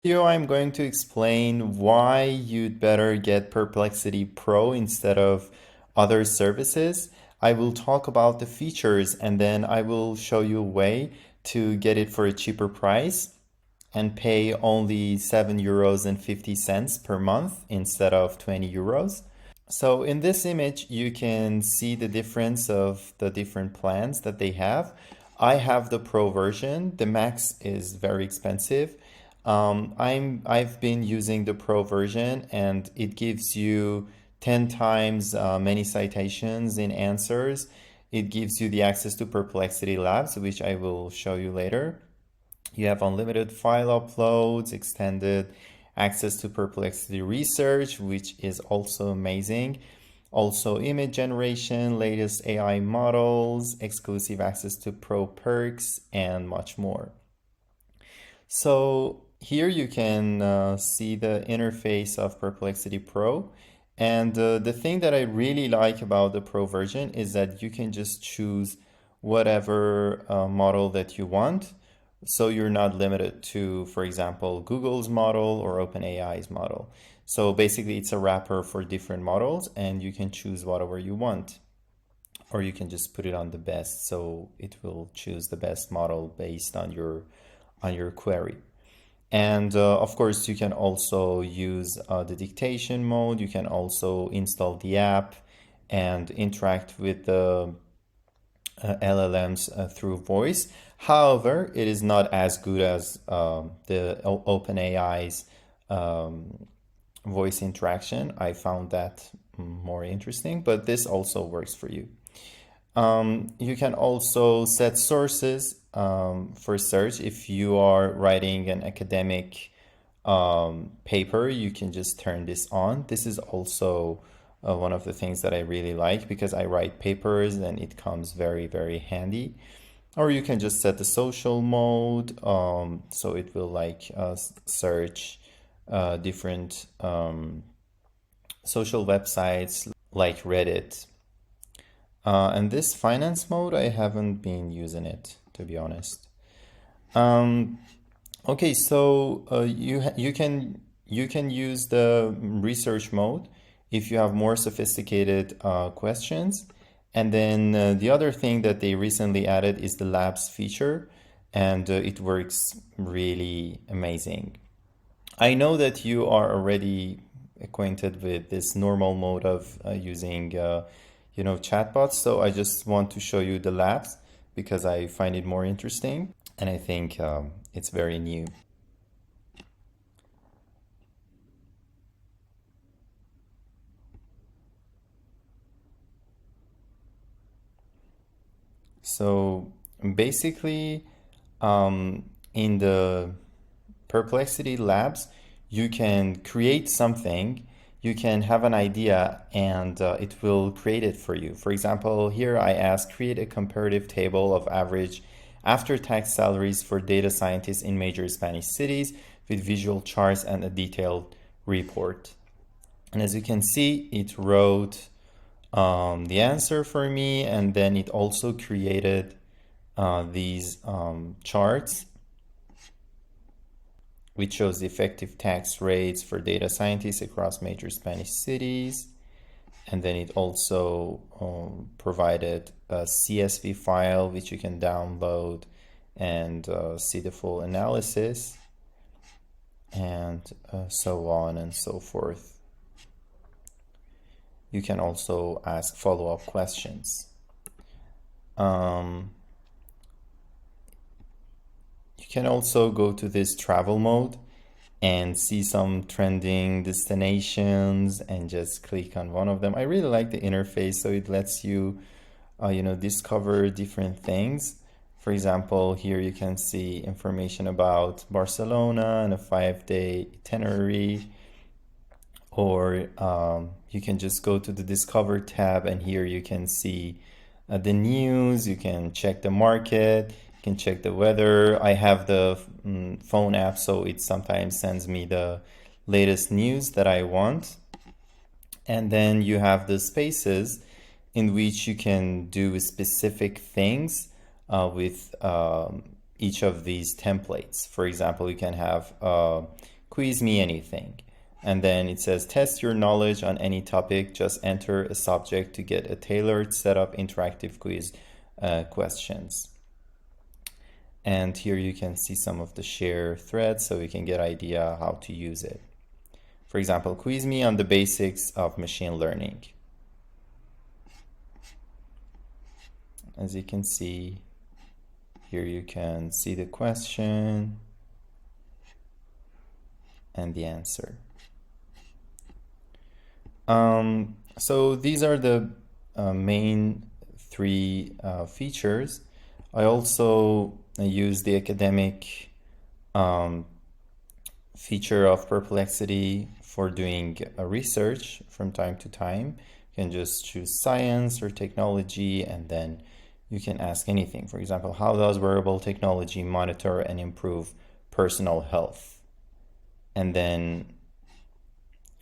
Here I'm going to explain why you'd better get Perplexity Pro instead of other services. I will talk about the features and then I will show you a way to get it for a cheaper price and pay only 7 euros and 50 cents per month instead of 20 euros. So in this image, you can see the difference of the different plans that they have. I have the Pro version. The Max is very expensive. I've been using the Pro version and it gives you 10 times many citations in answers. It gives you the access to Perplexity Labs, which I will show you later. You have unlimited file uploads, extended access to Perplexity Research, which is also amazing. Also, image generation, latest AI models, exclusive access to Pro perks, and much more. So here you can see the interface of Perplexity Pro. And the thing that I really like about the Pro version is that you can just choose whatever model that you want. So you're not limited to, for example, Google's model or OpenAI's model. So basically, it's a wrapper for different models, and you can choose whatever you want. Or you can just put it on the best, so it will choose the best model based on your query. And of course, you can also use the dictation mode. You can also install the app and interact with the LLMs through voice. However, it is not as good as the OpenAI's voice interaction. I found that more interesting, but this also works for you. You can also set sources for search. If you are writing an academic paper, you can just turn this on. This is also one of the things that I really like because I write papers and it comes very, very handy. Or you can just set the social mode, so it will like search different social websites like Reddit. And this finance mode, I haven't been using it, to be honest. Um, okay, so you can use the research mode if you have more sophisticated questions. And then the other thing that they recently added is the labs feature, and it works really amazing. I know that you are already acquainted with this normal mode of using, chatbots. So I just want to show you the labs because I find it more interesting, and I think it's very new. So basically, in the Perplexity Labs, you can create something, you can have an idea, and it will create it for you. For example, here I ask, create a comparative table of average after-tax salaries for data scientists in major Spanish cities with visual charts and a detailed report. And as you can see, it wrote the answer for me, and then it also created these charts which shows the effective tax rates for data scientists across major Spanish cities. And then it also provided a CSV file which you can download and see the full analysis, and so on and so forth. You can also ask follow-up questions. You can also go to this travel mode and see some trending destinations and just click on one of them. I really like the interface, so it lets you, discover different things. For example, here you can see information about Barcelona and a 5-day itinerary, or you can just go to the Discover tab, and here you can see the news. You can check the market, you can check the weather. I have the phone app, so it sometimes sends me the latest news that I want. And then you have the spaces in which you can do specific things with each of these templates. For example, you can have quiz me anything. And then it says test your knowledge on any topic. Just enter a subject to get a tailored set of interactive quiz questions. And here you can see some of the share threads so you can get idea how to use it. For example, quiz me on the basics of machine learning. As you can see, here you can see the question and the answer. So these are the main three features. I also use the academic feature of Perplexity for doing research from time to time. You can just choose science or technology, and then you can ask anything. For example, how does wearable technology monitor and improve personal health? And then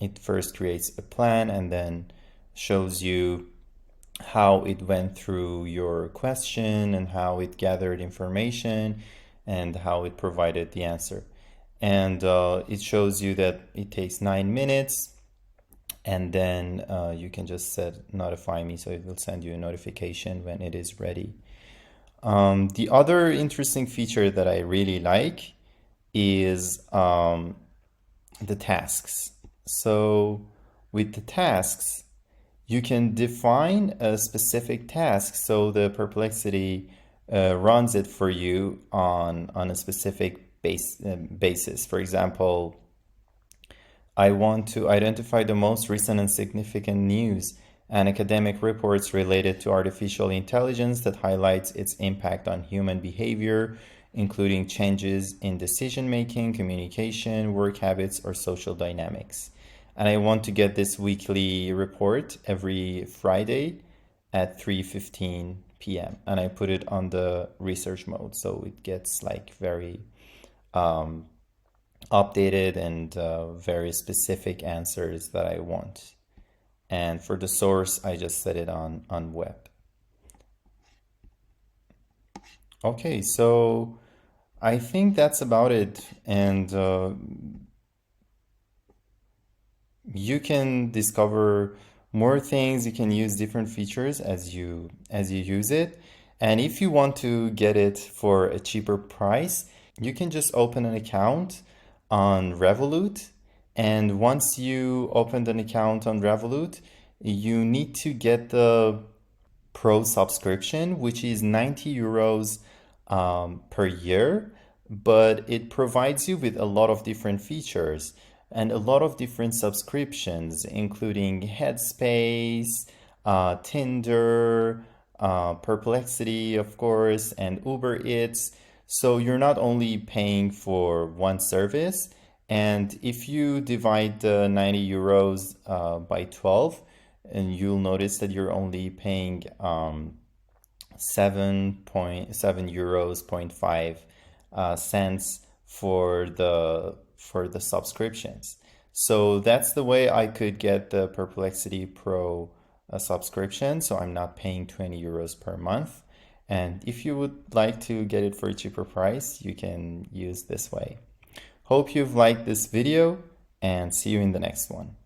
it first creates a plan and then shows you how it went through your question and how it gathered information and how it provided the answer. And it shows you that it takes 9 minutes, and then you can just set notify me, so it will send you a notification when it is ready. The other interesting feature that I really like is the tasks. So with the tasks, you can define a specific task, so the Perplexity runs it for you on a specific basis. For example, I want to identify the most recent and significant news and academic reports related to artificial intelligence that highlights its impact on human behavior, including changes in decision-making, communication, work habits, or social dynamics. And I want to get this weekly report every Friday at 3:15 p.m. And I put it on the research mode, so it gets like very updated and very specific answers that I want. And for the source, I just set it on web. Okay, so I think that's about it. And you can discover more things. You can use different features as you use it. And if you want to get it for a cheaper price, you can just open an account on Revolut. And once you opened an account on Revolut, you need to get the Pro subscription, which is 90 euros per year, but it provides you with a lot of different features and a lot of different subscriptions, including Headspace, Tinder, Perplexity, of course, and Uber Eats. So you're not only paying for one service, and if you divide the 90 euros by 12, and you'll notice that you're only paying 7.7 euros 0.5 cents for the subscriptions. So that's the way I could get the Perplexity Pro subscription, so I'm not paying 20 euros per month. And if you would like to get it for a cheaper price, you can use this way. Hope you've liked this video, and see you in the next one.